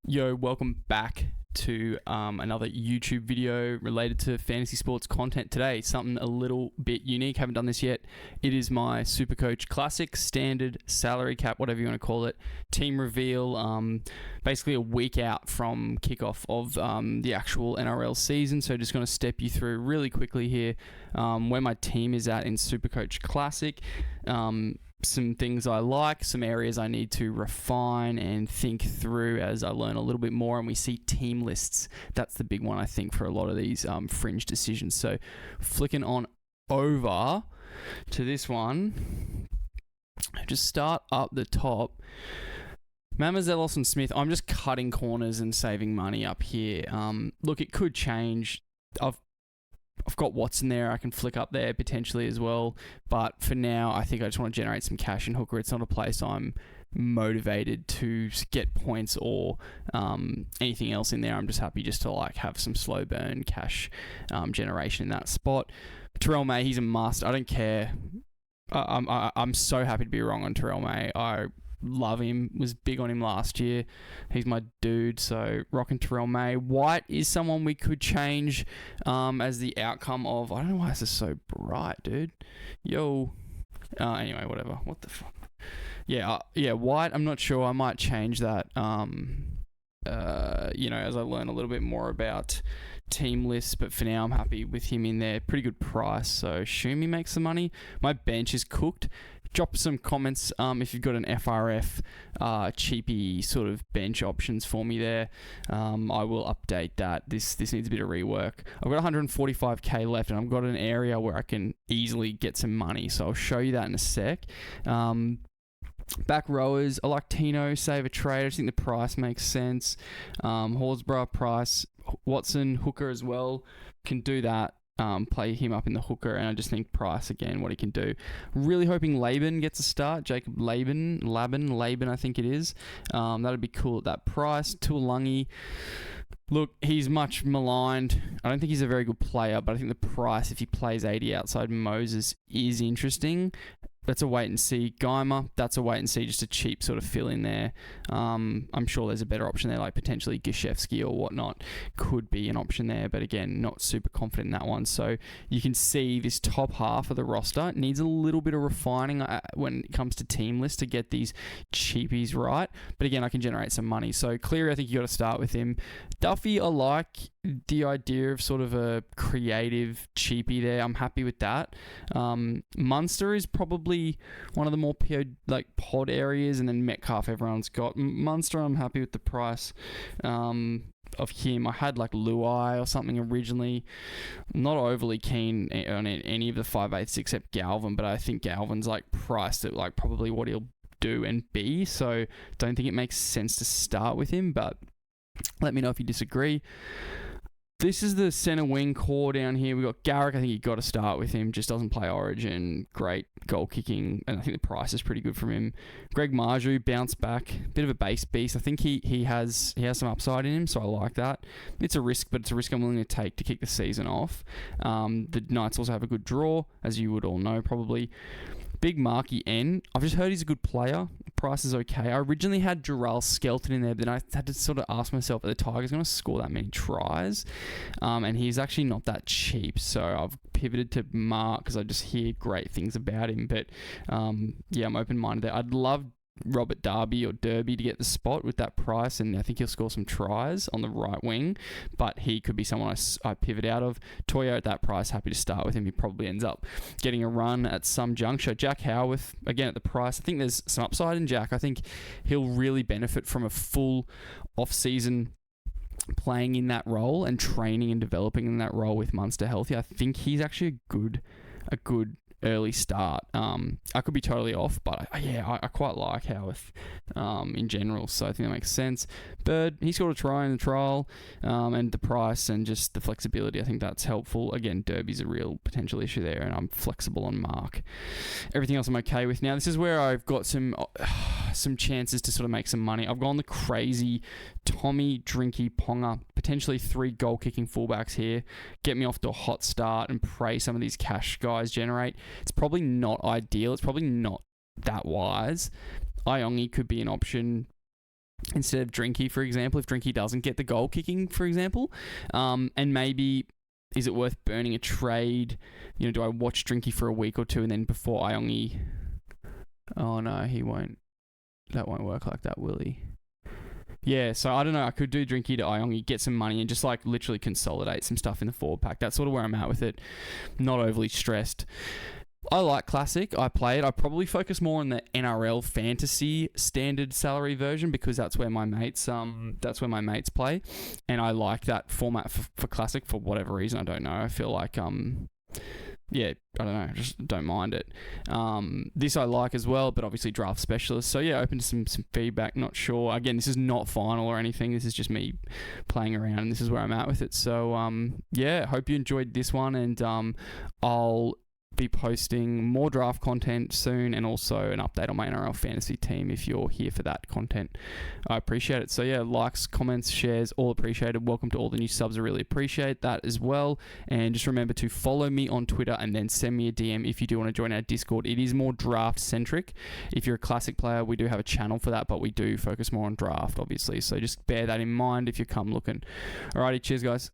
Yo, welcome back to another YouTube video related to fantasy sports content today. Something a little bit unique. Haven't done this yet. It is my Supercoach Classic, standard salary cap, whatever you want to call it, team reveal. Basically a week out from kickoff of the actual NRL season. So just going to step you through really quickly here where my team is at in Supercoach Classic. Some things I like, some areas I need to refine and think through as I learn a little bit more and we see team lists. That's the big one, I think, for a lot of these fringe decisions. So flicking on over to this one, just start up the top. Mamazelos and Smith, I'm just cutting corners and saving money up here. Look, it could change. I've got Watson there. I can flick up there potentially as well. But for now, I think I just want to generate some cash in hooker. It's not a place I'm motivated to get points or anything else in there. I'm just happy just to have some slow burn cash generation in that spot. Terrell May, he's a must. I don't care. I'm so happy to be wrong on Terrell May. I love him, was big on him last year. He's my dude, so rocking Terrell May. White is someone we could change as the outcome of, I don't know why this is so bright, dude. Yo. Anyway, whatever. What the fuck? Yeah, White, I'm not sure. I might change that, as I learn a little bit more about team lists, but for now I'm happy with him in there. Pretty good price, so assume he makes some money. My bench is cooked. Drop some comments if you've got an FRF cheapy sort of bench options for me there. I will update that. This needs a bit of rework. I've got 145k left and I've got an area where I can easily get some money, so I'll show you that in a sec. Back rowers, I like Tino, save a trade. I just think the price makes sense. Horsburgh, price. Watson, hooker as well. Can do that. Play him up in the hooker, and I just think price again, what he can do. Really hoping Laban gets a start. Jacob Laban, I think it is. That'd be cool at that price. Tuolangi, look, he's much maligned. I don't think he's a very good player, but I think the price, if he plays 80 outside Moses, is interesting. That's a wait and see. Geimer, that's a wait and see, just a cheap sort of fill in there. I'm sure there's a better option there, like potentially Gashevsky or whatnot could be an option there, but again, not super confident in that one. So you can see this top half of the roster needs a little bit of refining when it comes to team list to get these cheapies right. But again, I can generate some money. So Cleary, I think you got to start with him. Duffy, I like the idea of sort of a creative cheapie there. I'm happy with that. Munster is probably one of the more pod areas, and then Metcalf everyone's got. Munster, I'm happy with the price of him. I had Luai or something originally. I'm not overly keen on any of the 5/8 except Galvin, but I think Galvin's priced at probably what he'll do and be, so don't think it makes sense to start with him, but let me know if you disagree. This is the centre wing core down here. We got Garrick. I think you got to start with him. Just doesn't play Origin. Great goal kicking, and I think the price is pretty good from him. Greg Marju, bounce back, bit of a base beast. I think he has some upside in him, so I like that. It's a risk, but it's a risk I'm willing to take to kick the season off. The Knights also have a good draw, as you would all know probably. Big Marky N. I've just heard he's a good player. Price is okay. I originally had Jarrell Skelton in there, but then I had to sort of ask myself, are the Tigers going to score that many tries? And he's actually not that cheap, so I've pivoted to Mark because I just hear great things about him. But I'm open-minded there. I'd love Robert Darby or Derby to get the spot with that price, and I think he'll score some tries on the right wing, but he could be someone I pivot out of. Toyo at that price, happy to start with him. He probably ends up getting a run at some juncture. Jack Howarth, again at the price, I think there's some upside in Jack. I think he'll really benefit from a full off-season playing in that role and training and developing in that role with Munster healthy. I think he's actually a good early start. I could be totally off, but I quite like Howarth in general, so I think that makes sense. Bird, he scored a try in the trial, and the price and just the flexibility, I think that's helpful. Again, Derby's a real potential issue there, and I'm flexible on Mark. Everything else I'm okay with. Now, this is where I've got some chances to sort of make some money. I've gone the crazy Tommy, Drinky, Ponga, potentially 3 goal-kicking fullbacks here. Get me off to a hot start and pray some of these cash guys generate. It's probably not ideal. It's probably not that wise. Iongi could be an option. instead of Drinky, for example, if Drinky doesn't get the goal kicking, for example. And maybe, is it worth burning a trade? You know, do I watch Drinky for a week or two and then before Iongi... Oh, no, he won't. That won't work like that, will he? Yeah, so I don't know. I could do Drinky to Iongi, get some money, and just like literally consolidate some stuff in the forward pack. That's sort of where I'm at with it. Not overly stressed. I like Classic. I play it. I probably focus more on the NRL fantasy standard salary version because that's where my mates play, and I like that format for Classic for whatever reason. I don't know. I feel like yeah, I don't know, just don't mind it. This I like as well, but obviously draft specialist. So yeah, open to some feedback. Not sure. Again, this is not final or anything. This is just me playing around, and this is where I'm at with it. So yeah, hope you enjoyed this one, and I'll be posting more draft content soon, and also an update on my NRL fantasy team if you're here for that content. I appreciate it. So yeah, likes, comments, shares, all appreciated. Welcome to all the new subs. I really appreciate that as well. And just remember to follow me on Twitter and then send me a DM if you do want to join our Discord. It is more draft centric. If you're a Classic player, we do have a channel for that, but we do focus more on draft, obviously. So just bear that in mind if you come looking. Alrighty, cheers guys.